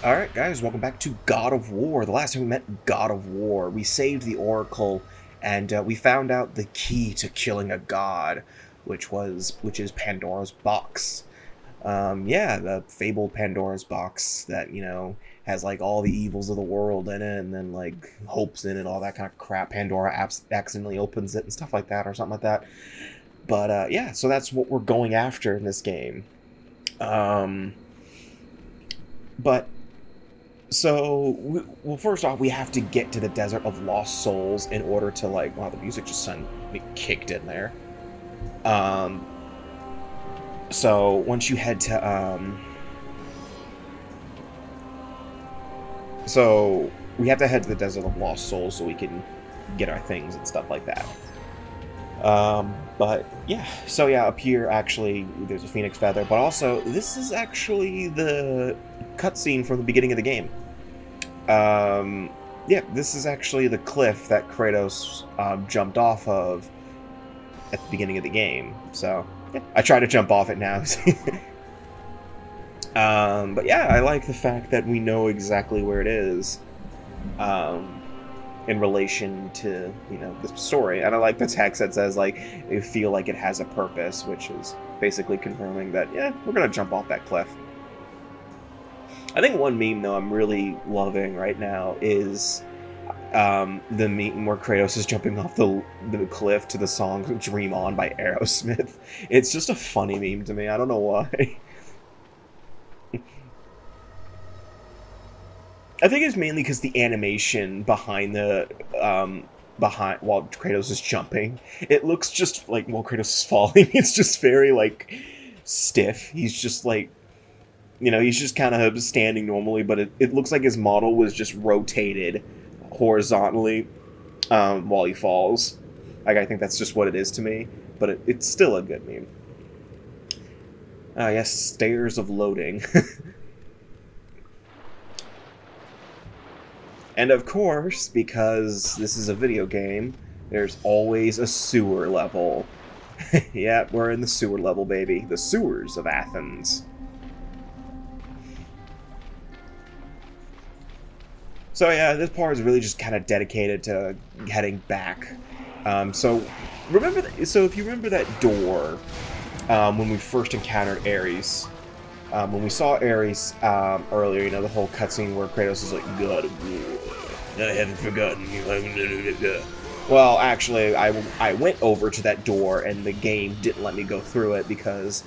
Alright guys, welcome back to God of War. The last time we met God of War, we saved the Oracle, and we found out the key to killing a god, which is Pandora's box. Yeah, the fabled Pandora's box that, has like all the evils of the world in it, and then like hopes in it, all that kind of crap. Pandora accidentally opens it and stuff like that, or something like that. But yeah, so that's what we're going after in this game. Um, but well, first off, we have to get to the Desert of Lost Souls in order to, like, wow, the music just suddenly kicked in there. Um, so once you head to, so we have to head to the Desert of Lost Souls so we can get our things and stuff like that. But yeah, so yeah, up here actually there's a phoenix feather, but also this is actually the cutscene from the beginning of the game. Yeah, this is actually the cliff that Kratos jumped off of at the beginning of the game. So yeah, I try to jump off it now. But yeah, I like the fact that we know exactly where it is. In relation to, the story. And I like the text that says, like, they feel like it has a purpose, which is basically confirming that, yeah, we're gonna jump off that cliff. I think one meme, though, I'm really loving right now is the meme where Kratos is jumping off the cliff to the song Dream On by Aerosmith. It's just a funny meme to me. I don't know why. I think it's mainly because the animation behind while Kratos is jumping, it looks just like while Kratos is falling, it's just very like stiff. He's just like, he's just kind of standing normally, but it looks like his model was just rotated horizontally while he falls. Like, I think that's just what it is to me, but it's still a good meme. Yes, stairs of loading. And of course, because this is a video game, there's always a sewer level. Yeah, we're in the sewer level, baby. The sewers of Athens. So yeah, this part is really just kind of dedicated to heading back. So if you remember that door when we first encountered Ares, when we saw Ares earlier, the whole cutscene where Kratos is like, God of War, I haven't forgotten you. Well, actually, I went over to that door, and the game didn't let me go through it because,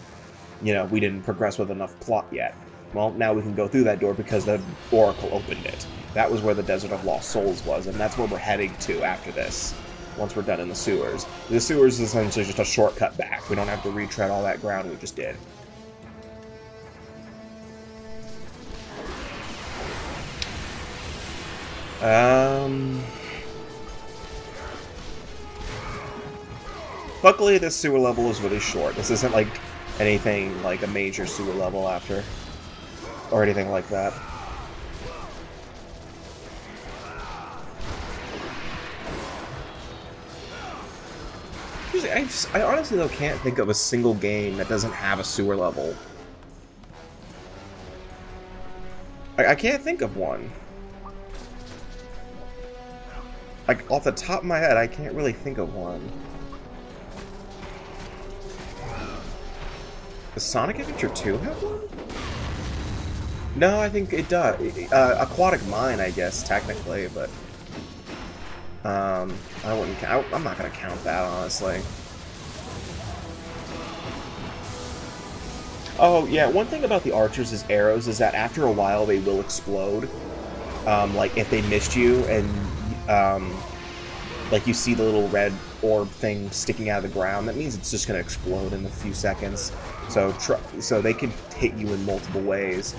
we didn't progress with enough plot yet. Well, now we can go through that door because the Oracle opened it. That was where the Desert of Lost Souls was, and that's where we're heading to after this, once we're done in the sewers. The sewers is essentially just a shortcut back. We don't have to retread all that ground we just did. Luckily, this sewer level is really short. This isn't like anything like a major sewer level after, or anything like that. I honestly, though, can't think of a single game that doesn't have a sewer level. I can't think of one. Like, off the top of my head, I can't really think of one. Does Sonic Adventure 2 have one? No, I think it does. Aquatic Mine, I guess, technically, but... I wouldn't... I'm not gonna count that, honestly. Oh, yeah, one thing about the archers' arrows is that after a while they will explode. Like, if they missed you and... like you see the little red orb thing sticking out of the ground, that means it's just going to explode in a few seconds. So they can hit you in multiple ways.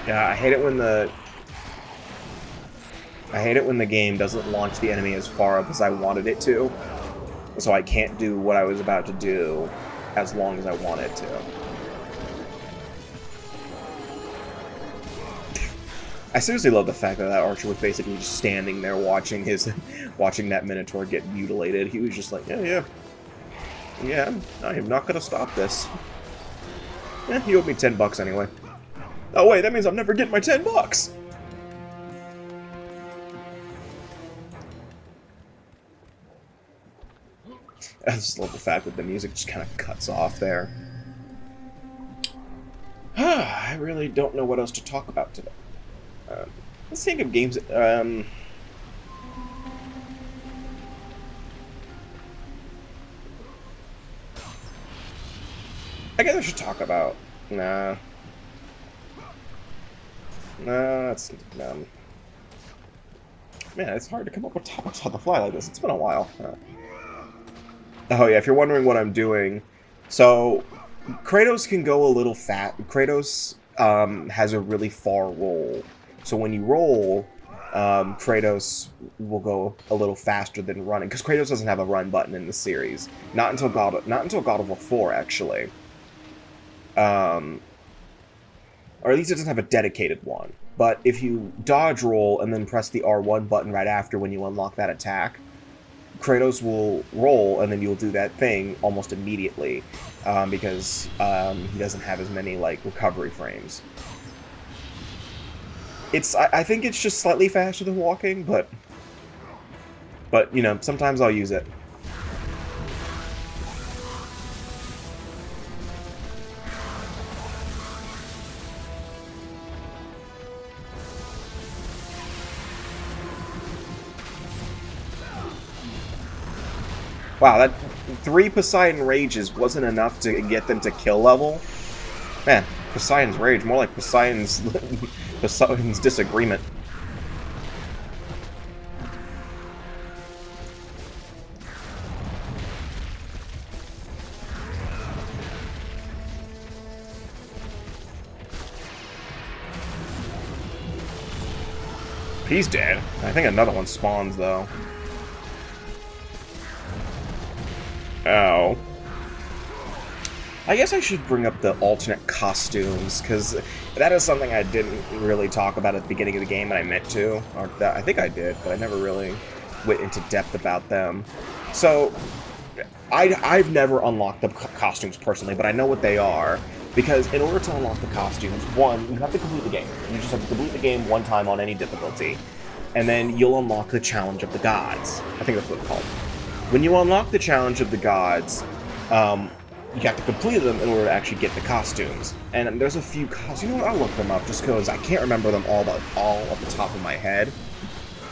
Yeah, I hate it when the game doesn't launch the enemy as far up as I wanted it to, so I can't do what I was about to do as long as I want it to. I seriously love the fact that archer was basically just standing there watching watching that Minotaur get mutilated. He was just like, yeah, I am not gonna stop this. He owed me $10 anyway. Oh wait, that means I'm never getting my $10. I just love the fact that the music just kind of cuts off there. I really don't know what else to talk about today. Let's think of games. I guess I should talk about. Nah, that's man. It's hard to come up with topics on the fly like this. It's been a while. Oh yeah, if you're wondering what I'm doing, so Kratos can go a little fat. Kratos has a really far roll. So when you roll, Kratos will go a little faster than running, because Kratos doesn't have a run button in the series. Not until God of War 4, actually. Or at least it doesn't have a dedicated one. But if you dodge roll and then press the R1 button right after when you unlock that attack, Kratos will roll, and then you'll do that thing almost immediately, because he doesn't have as many recovery frames. I think it's just slightly faster than walking, but sometimes I'll use it. Wow, that 3 Poseidon Rages wasn't enough to get them to kill level? Man, Poseidon's Rage, more like Poseidon's disagreement. He's dead. I think another one spawns, though. Oh. I guess I should bring up the alternate costumes, because that is something I didn't really talk about at the beginning of the game, and I meant to. Or I think I did, but I never really went into depth about them. So, I've never unlocked the costumes personally, but I know what they are, because in order to unlock the costumes, one, you have to complete the game. You just have to complete the game one time on any difficulty, and then you'll unlock the Challenge of the Gods. I think that's what it's called. When you unlock the Challenge of the Gods, you have to complete them in order to actually get the costumes. And there's a few costumes. You know what? I'll look them up just because I can't remember them all off the top of my head.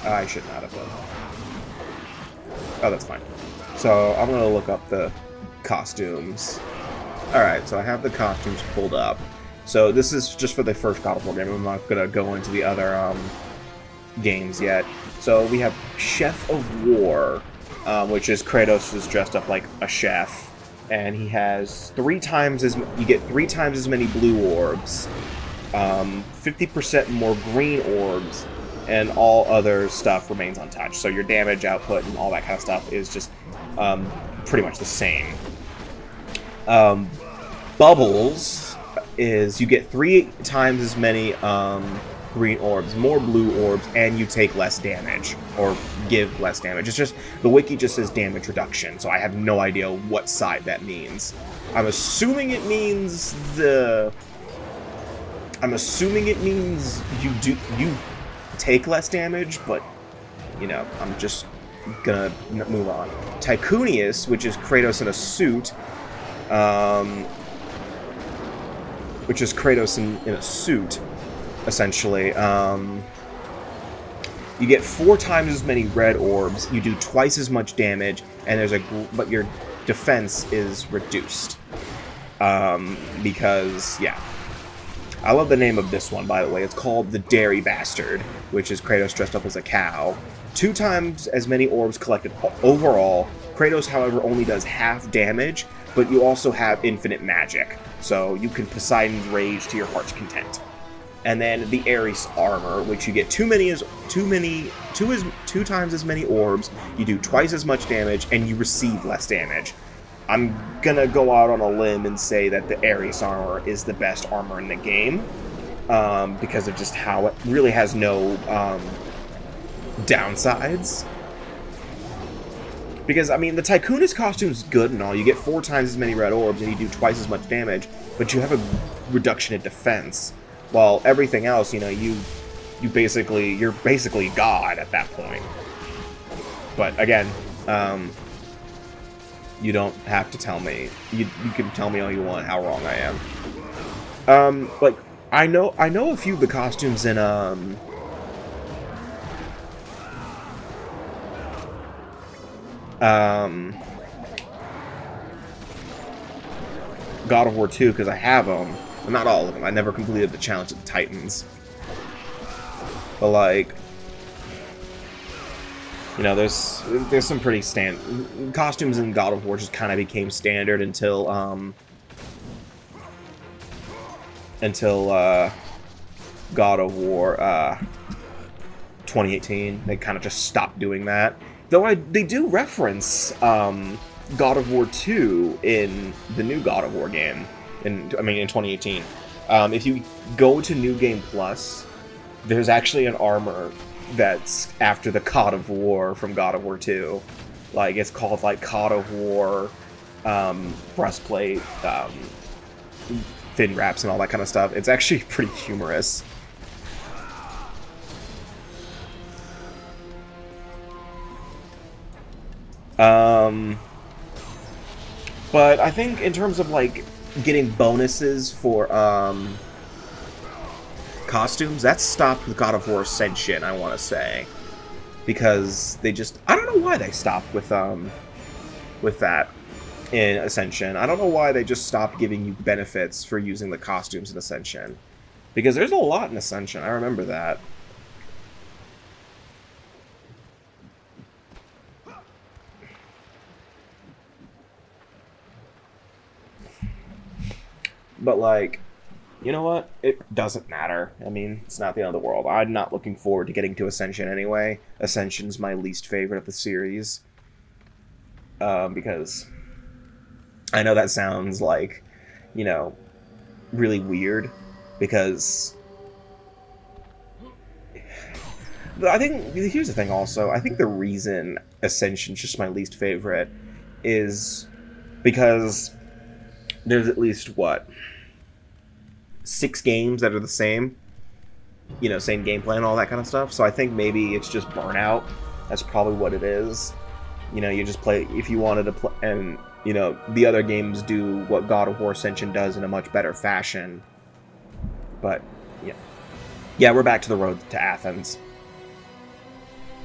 I should not have done that. Oh, that's fine. So I'm going to look up the costumes. Alright, so I have the costumes pulled up. So this is just for the first God of War game. I'm not going to go into the other games yet. So we have Chef of War, which is Kratos is dressed up like a chef, and he has you get 3 times as many blue orbs, 50% more green orbs, and all other stuff remains untouched. So your damage output and all that kind of stuff is just pretty much the same. Bubbles is you get 3 times as many green orbs, more blue orbs, and you take less damage, or give less damage. It's just, the wiki just says damage reduction, so I have no idea what side that means. I'm assuming it means you take less damage, but, I'm just gonna move on. Tycoonius, which is Kratos in a suit, essentially. You get 4 times as many red orbs, you do twice as much damage, and but your defense is reduced. Because, yeah. I love the name of this one, by the way. It's called the Dairy Bastard, which is Kratos dressed up as a cow. 2 times as many orbs collected overall. Kratos, however, only does half damage, but you also have infinite magic. So you can Poseidon's Rage to your heart's content. And then the Ares Armor, which you get 2 times as many orbs, you do twice as much damage, and you receive less damage. I'm gonna go out on a limb and say that the Ares Armor is the best armor in the game. because of just how it really has no downsides. Because, I mean, the Tycoonist costume's good and all. You get 4 times as many red orbs and you do twice as much damage, but you have a reduction in defense. While everything else, you know, you're basically God at that point. But again, you don't have to tell me. You can tell me all you want how wrong I am. Like I know a few of the costumes in God of War 2 because I have them. Well, not all of them. I never completed the Challenge of the Titans. But like, you know, there's some pretty costumes in God of War just kind of became standard until God of War 2018. They kind of just stopped doing that. Though they do reference God of War 2 in the new God of War game. In 2018. If you go to New Game Plus, there's actually an armor that's after the God of War from God of War 2. Like, it's called, like, God of War breastplate, fin wraps and all that kind of stuff. It's actually pretty humorous. But I think in terms of, like, getting bonuses for costumes, that's stopped with God of War Ascension, I want to say, because they just, I don't know why they stopped with that in Ascension. I don't know why they just stopped giving you benefits for using the costumes in Ascension, because there's a lot in Ascension. I remember that. But, like, you know what? It doesn't matter. I mean, it's not the end of the world. I'm not looking forward to getting to Ascension anyway. Ascension's my least favorite of the series. Because I know that sounds like, you know, really weird. Because I think, here's the thing also. I think the reason Ascension's just my least favorite is because there's at least, 6 games that are the same, you know, same gameplay and all that kind of stuff. So I think maybe it's just burnout. That's probably what it is. You know, you just play, if you wanted to play, and, you know, the other games do what God of War Ascension does in a much better fashion. But, yeah. Yeah, we're back to the road to Athens.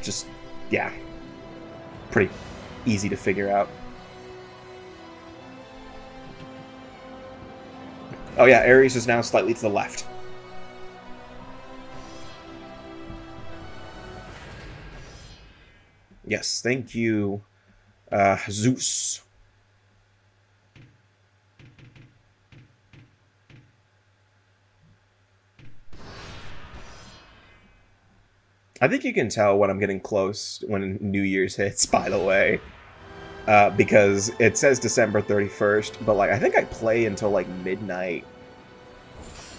Just, yeah. Pretty easy to figure out. Oh yeah, Ares is now slightly to the left. Yes, thank you, Zeus. I think you can tell when I'm getting close when New Year's hits, by the way. Because it says December 31st, but, like, I think I play until, like, midnight.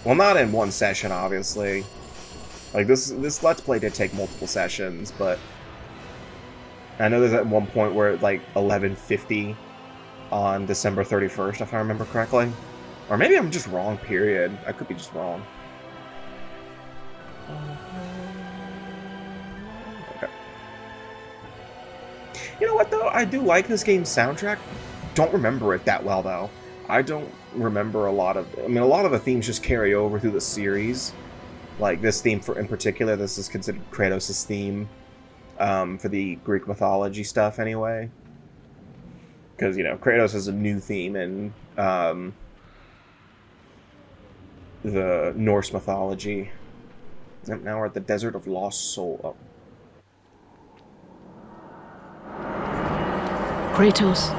Well, not in one session, obviously. Like, this Let's Play did take multiple sessions, but I know there's at one point where it's, like, 11:50 on December 31st, if I remember correctly. Or maybe I'm just wrong, period. I could be just wrong. You know what, though? I do like this game's soundtrack. Don't remember it that well, though. I don't remember a lot of... I mean, a lot of the themes just carry over through the series. Like, this theme in particular, this is considered Kratos' theme for the Greek mythology stuff, anyway. Because, you know, Kratos has a new theme in the Norse mythology. Now we're at the Desert of Lost Soul. Oh. Kratos,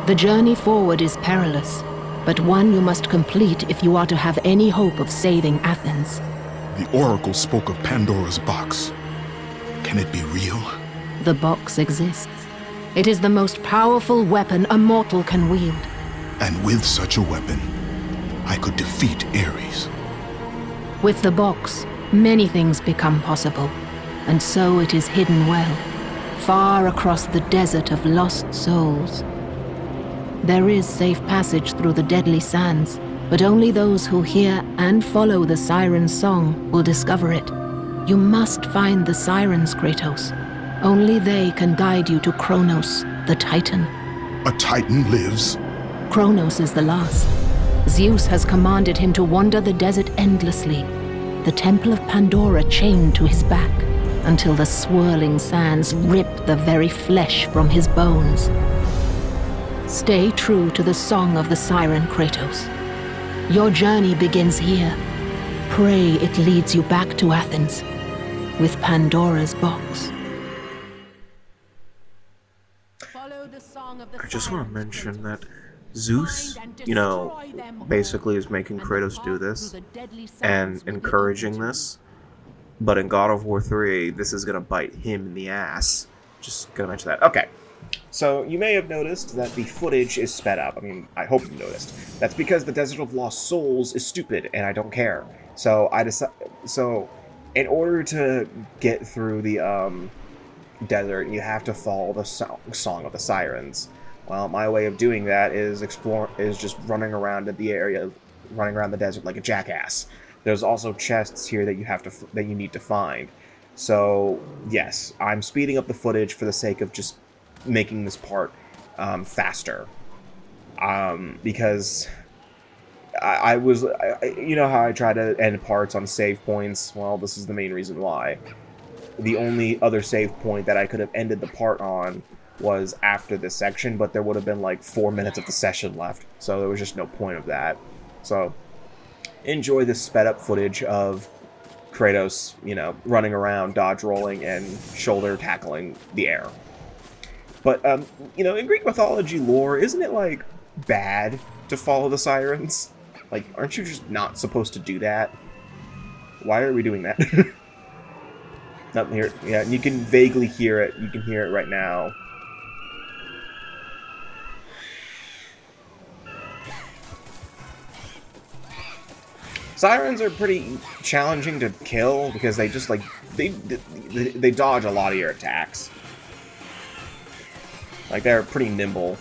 the journey forward is perilous, but one you must complete if you are to have any hope of saving Athens. The Oracle spoke of Pandora's box. Can it be real? The box exists. It is the most powerful weapon a mortal can wield. And with such a weapon, I could defeat Ares. With the box, many things become possible, and so it is hidden well, far across the desert of lost souls. There is safe passage through the deadly sands, but only those who hear and follow the Sirens' song will discover it. You must find the Sirens, Kratos. Only they can guide you to Kronos, the Titan. A Titan lives? Kronos is the last. Zeus has commanded him to wander the desert endlessly, the temple of Pandora chained to his back, until the swirling sands rip the very flesh from his bones. Stay true to the song of the Siren, Kratos. Your journey begins here. Pray it leads you back to Athens, with Pandora's box. I just want to mention that Zeus, basically is making Kratos do this and encouraging this. But in God of War 3, this is going to bite him in the ass. Just going to mention that. Okay. So you may have noticed that the footage is sped up. I mean, I hope you noticed. That's because the Desert of Lost Souls is stupid, and I don't care. So in order to get through the desert, you have to follow the song of the Sirens. Well, my way of doing that is just running around at the area, running around the desert like a jackass. There's also chests here that you need to find. So yes, I'm speeding up the footage for the sake of just making this part faster. Because I you know how I try to end parts on save points? Well, this is the main reason why. The only other save point that I could have ended the part on was after this section, but there would have been like 4 minutes of the session left, so there was just no point of that. So enjoy this sped up footage of Kratos, running around, dodge rolling, and shoulder tackling the air. But, in Greek mythology lore, isn't it, like, bad to follow the Sirens? Like, aren't you just not supposed to do that? Why are we doing that? Nothing here. Yeah, you can vaguely hear it. You can hear it right now. Sirens are pretty challenging to kill because they just, they dodge a lot of your attacks. Like, they're pretty nimble.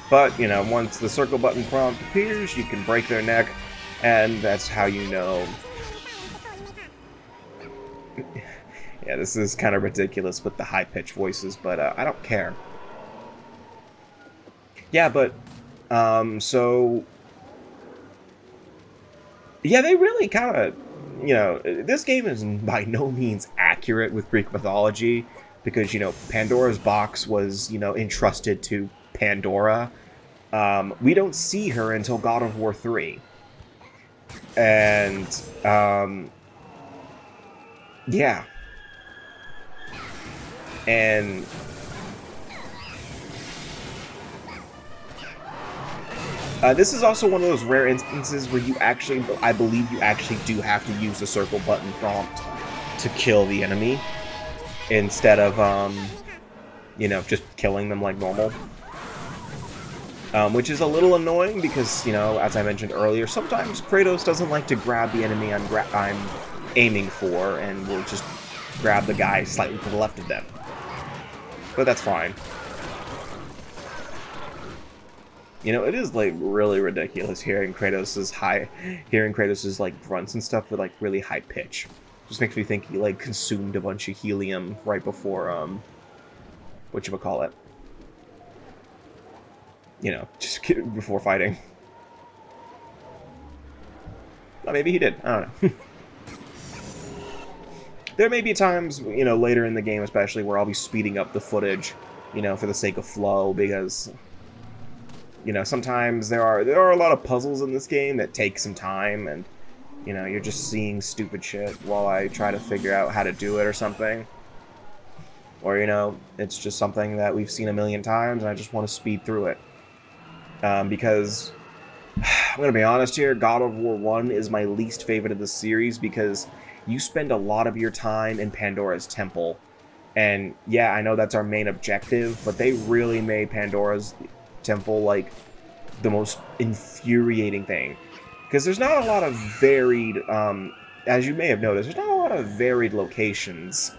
But, once the circle button prompt appears, you can break their neck, and that's how you know. Yeah, this is kind of ridiculous with the high-pitched voices, but I don't care. Yeah, but, so... yeah, they really kind of... this game is by no means accurate with Greek mythology because, Pandora's box was, entrusted to Pandora. We don't see her until God of War 3. And, yeah. And... this is also one of those rare instances where I believe you actually do have to use the circle button prompt to kill the enemy instead of, just killing them like normal. Which is a little annoying because, as I mentioned earlier, sometimes Kratos doesn't like to grab the enemy I'm aiming for and will just grab the guy slightly to the left of them. But that's fine. It is, really ridiculous hearing Kratos' grunts and stuff with, really high pitch. Just makes me think he, consumed a bunch of helium right before, whatchamacallit. Just before fighting. Well, maybe he did. I don't know. There may be times, later in the game especially, where I'll be speeding up the footage, for the sake of flow, because... sometimes there are a lot of puzzles in this game that take some time, and, you're just seeing stupid shit while I try to figure out how to do it or something. Or, it's just something that we've seen a million times, and I just want to speed through it. Because, I'm going to be honest here, God of War 1 is my least favorite of the series, because you spend a lot of your time in Pandora's temple. And, yeah, I know that's our main objective, but they really made Pandora's temple the most infuriating thing. because there's not a lot of varied, as you may have noticed, there's not a lot of varied locations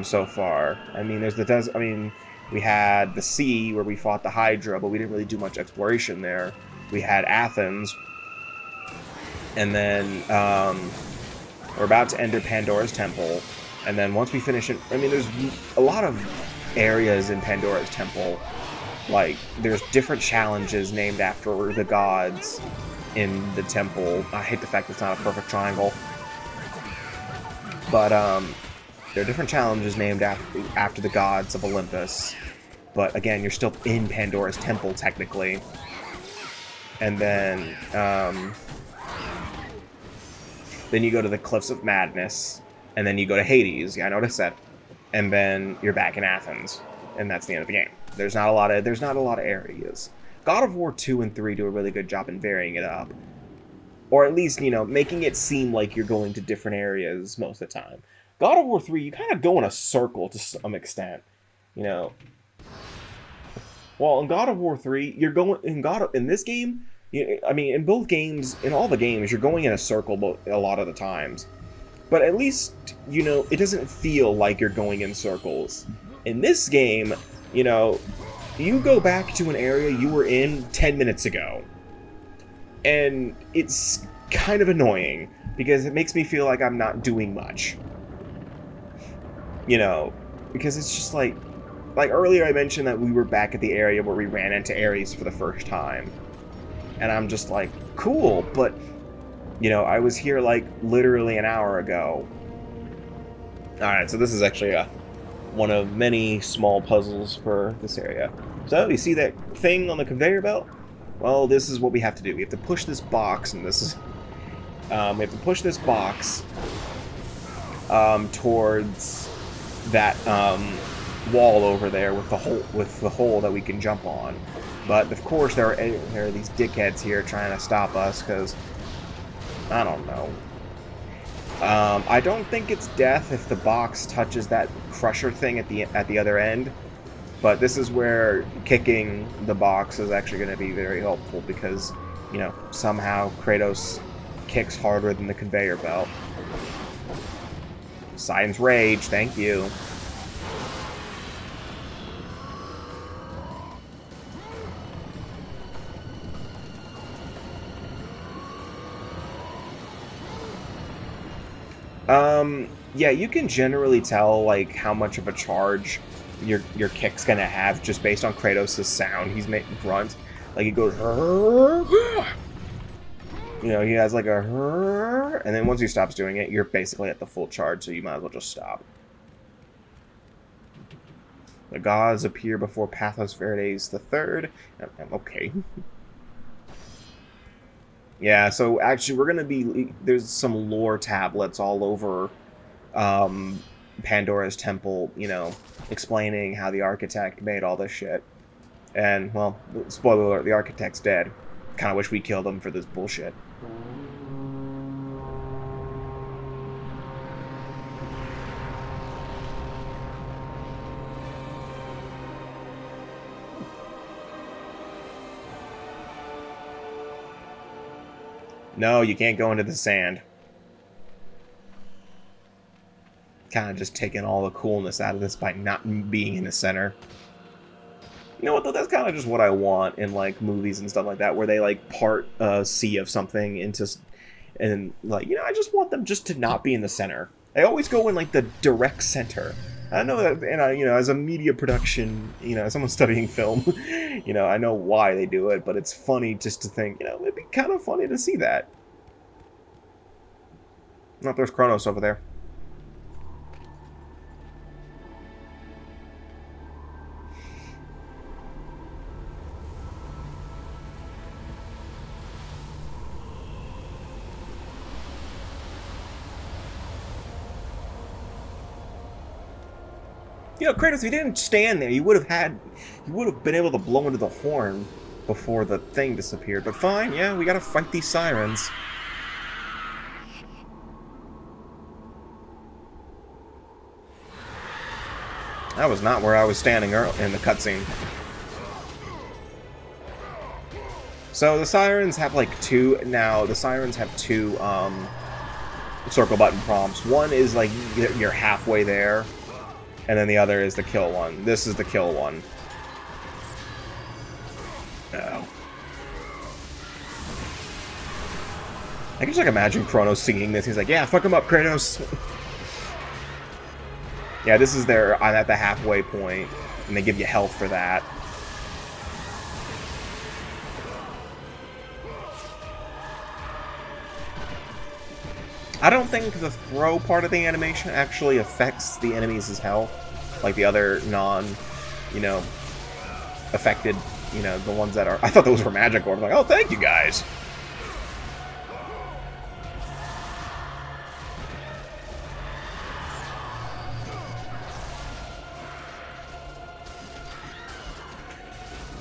so far. I mean, there's the desert. I mean, we had the sea where we fought the Hydra, but we didn't really do much exploration there. We had Athens, and then we're about to enter Pandora's temple. And then once we finish it, I mean, there's a lot of areas in Pandora's temple. Like, there's different challenges named after the gods in the temple. I hate the fact that it's not a perfect triangle. But, there are different challenges named after the gods of Olympus. But, again, you're still in Pandora's temple, technically. And then you go to the Cliffs of Madness. And then you go to Hades. Yeah, I noticed that. And then you're back in Athens. And that's the end of the game. There's not a lot of areas. God of War 2 and 3 do a really good job in varying it up. Or at least, you know, making it seem like you're going to different areas most of the time. God of War 3, you kind of go in a circle to some extent. You know. Well, in God of War 3, you're going... In this game, I mean, in both games, in all the games, you're going in a circle a lot of the times. But at least, you know, it doesn't feel like you're going in circles. In this game, you know, you go back to an area you were in 10 minutes ago. And it's kind of annoying, because it makes me feel like I'm not doing much. You know, because it's just like earlier I mentioned that we were back at the area where we ran into Ares for the first time. And I'm just like, cool, but... You know, I was here, like, literally an hour ago. Alright, so this is actually one of many small puzzles for this area. So, you see that thing on the conveyor belt? Well, this is what we have to do. We have to push this box, and this is... we have to push this box towards that wall over there with the hole that we can jump on. But, of course, there are these dickheads here trying to stop us, because... I don't know. I don't think it's death if the box touches that crusher thing at the other end, but this is where kicking the box is actually going to be very helpful, because, you know, somehow Kratos kicks harder than the conveyor belt. Science Rage, thank you. Yeah, you can generally tell, like, how much of a charge your kick's gonna have just based on Kratos' sound he's making grunt. Like, he goes, you know, he has like a, and then once he stops doing it, you're basically at the full charge, so you might as well just stop. The gods appear before Pathos Verdes III. Okay. Yeah, so actually we're going to be... There's some lore tablets all over Pandora's temple, you know, explaining how the architect made all this shit. And, well, spoiler alert, the architect's dead. Kind of wish we killed him for this bullshit. No, you can't go into the sand. Kind of just taking all the coolness out of this by not being in the center. You know what, though? That's kind of just what I want in, like, movies and stuff like that, where they, like, part a sea of something into... And, like, you know, I just want them just to not be in the center. They always go in, like, the direct center. I know that, and you know, as a media production, you know, as someone studying film, you know, I know why they do it, but it's funny just to think, you know, it'd be kind of funny to see that. Oh, there's Kronos over there. You know, Kratos, if you didn't stand there, you would have been able to blow into the horn before the thing disappeared. But fine, yeah, we gotta fight these sirens. That was not where I was standing in the cutscene. So the Sirens have like two now. The Sirens have two circle button prompts. One is like you're halfway there, and then the other is the kill one. This is the kill one. Oh. I can just like imagine Kronos singing this. He's like, "Yeah, fuck him up, Kratos." Yeah, this is their. I'm at the halfway point, and they give you health for that. I don't think the throw part of the animation actually affects the enemies' health, like the other affected, the ones that are. I thought those were magic orbs. Like, oh, thank you guys.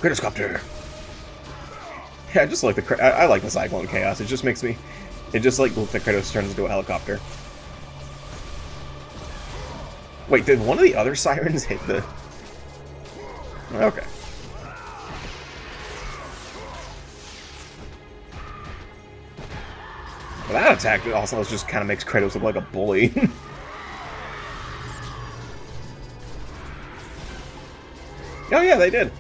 Critoscopter. Yeah, I just like the. I like the Cyclone Chaos. It just makes me. It just like looks like Kratos turns into a helicopter. Wait, did one of the other Sirens hit the... Okay. Well, that attack also just kind of makes Kratos look like a bully. Oh yeah, they did.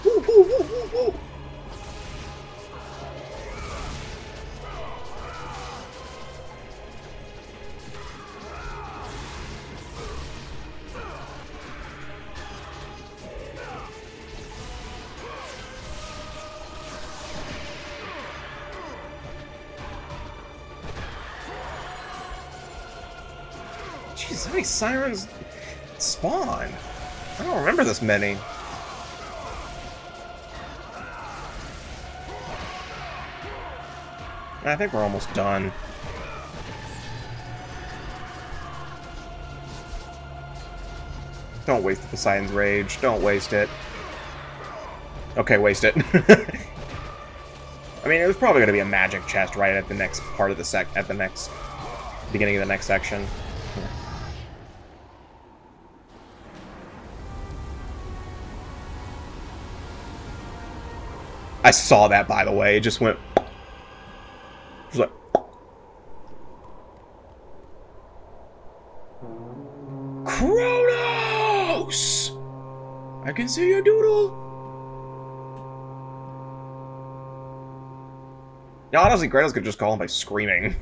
Woo, woo, woo, woo, woo. Jeez, how many Sirens spawn? I don't remember this many. I think we're almost done. Don't waste Poseidon's Rage. Don't waste it. Okay, waste it. I mean, it was probably going to be a magic chest right at the next part of the at the next beginning of the next section. I saw that, by the way. It just went. It was like. Kronos! I can see your doodle. No, honestly, Kratos could just call him by screaming.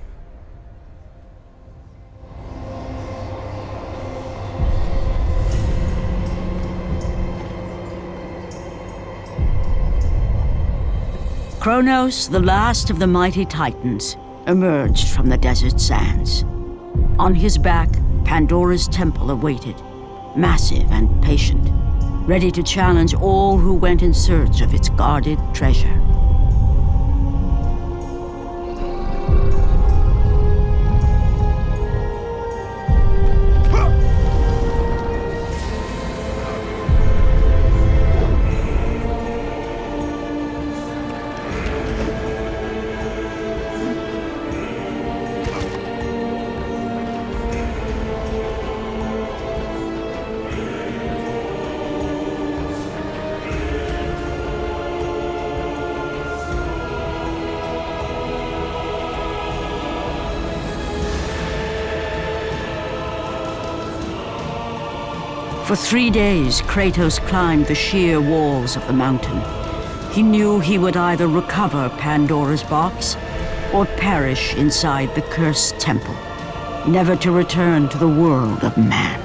Kronos, the last of the mighty Titans, emerged from the desert sands. On his back, Pandora's temple awaited, massive and patient, ready to challenge all who went in search of its guarded treasure. For 3 days, Kratos climbed the sheer walls of the mountain. He knew he would either recover Pandora's box or perish inside the cursed temple, never to return to the world of man.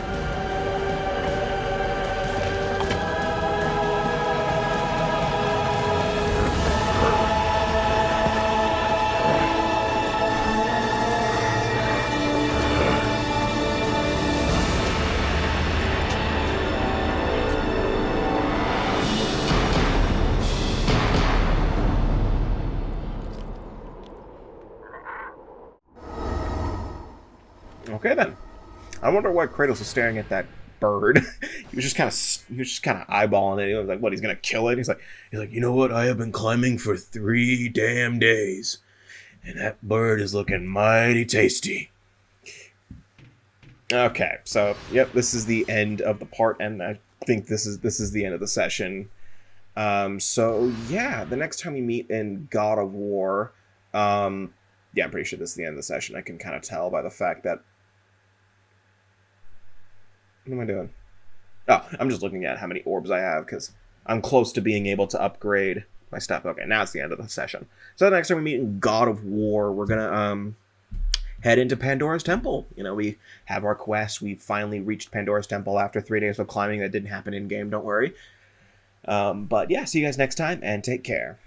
Okay then. I wonder why Kratos was staring at that bird. he was just kind of eyeballing it. He was like, "What? He's gonna kill it?" He's like, "You know what? I have been climbing for 3 damn days, and that bird is looking mighty tasty." Okay, so yep, this is the end of the part, and I think this is the end of the session. So yeah, the next time we meet in God of War, yeah, I'm pretty sure this is the end of the session. I can kind of tell by the fact that... What am I doing? Oh, I'm just looking at how many orbs I have, because I'm close to being able to upgrade my stuff. Okay, now it's the end of the session. So the next time we meet in God of War, we're gonna, head into Pandora's Temple. You know, we have our quest. We finally reached Pandora's Temple after 3 days of climbing. That didn't happen in-game, don't worry. But yeah, see you guys next time, and take care.